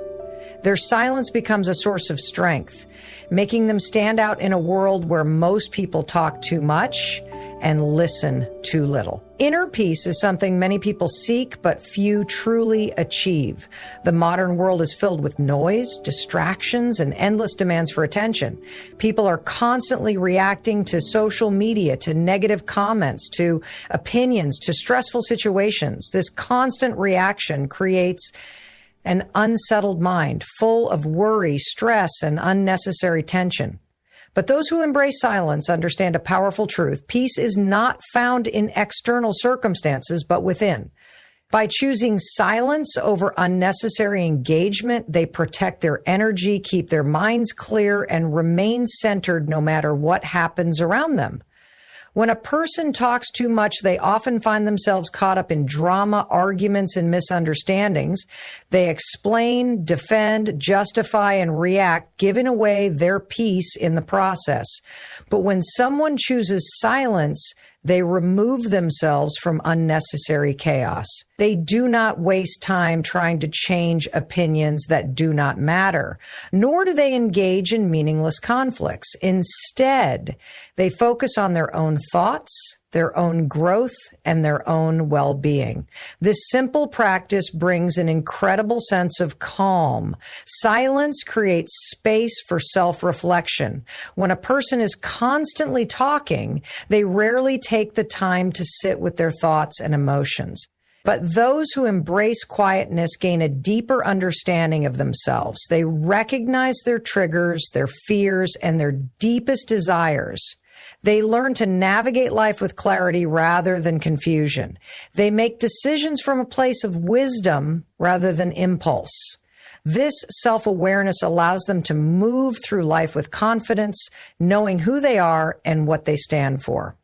Their silence becomes a source of strength, making them stand out in a world where most people talk too much and listen too little. Inner peace is something many people seek, but few truly achieve. The modern world is filled with noise, distractions, and endless demands for attention. People are constantly reacting to social media, to negative comments, to opinions, to stressful situations. This constant reaction creates an unsettled mind, full of worry, stress, and unnecessary tension. But those who embrace silence understand a powerful truth. Peace is not found in external circumstances, but within. By choosing silence over unnecessary engagement, they protect their energy, keep their minds clear, and remain centered no matter what happens around them. When a person talks too much, they often find themselves caught up in drama, arguments, and misunderstandings. They explain, defend, justify, and react, giving away their peace in the process. But when someone chooses silence, they remove themselves from unnecessary chaos. They do not waste time trying to change opinions that do not matter, nor do they engage in meaningless conflicts. Instead, they focus on their own thoughts, their own growth, and their own well-being. This simple practice brings an incredible sense of calm. Silence creates space for self-reflection. When a person is constantly talking, they rarely take the time to sit with their thoughts and emotions. But those who embrace quietness gain a deeper understanding of themselves. They recognize their triggers, their fears, and their deepest desires. They learn to navigate life with clarity rather than confusion. They make decisions from a place of wisdom rather than impulse. This self-awareness allows them to move through life with confidence, knowing who they are and what they stand for.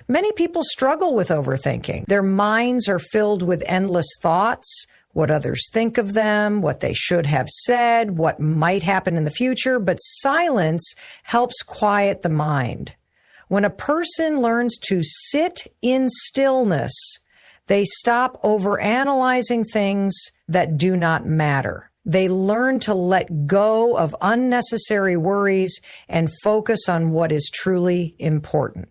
Many people struggle with overthinking. Their minds are filled with endless thoughts, what others think of them, what they should have said, what might happen in the future, but silence helps quiet the mind. When a person learns to sit in stillness, they stop overanalyzing things that do not matter. They learn to let go of unnecessary worries and focus on what is truly important.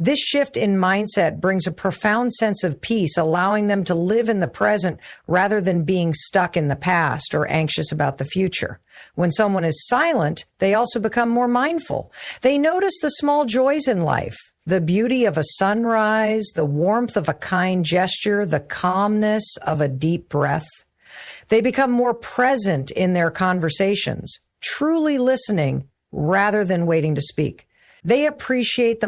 This shift in mindset brings a profound sense of peace, allowing them to live in the present rather than being stuck in the past or anxious about the future. When someone is silent, they also become more mindful. They notice the small joys in life, the beauty of a sunrise, the warmth of a kind gesture, the calmness of a deep breath. They become more present in their conversations, truly listening rather than waiting to speak. They appreciate the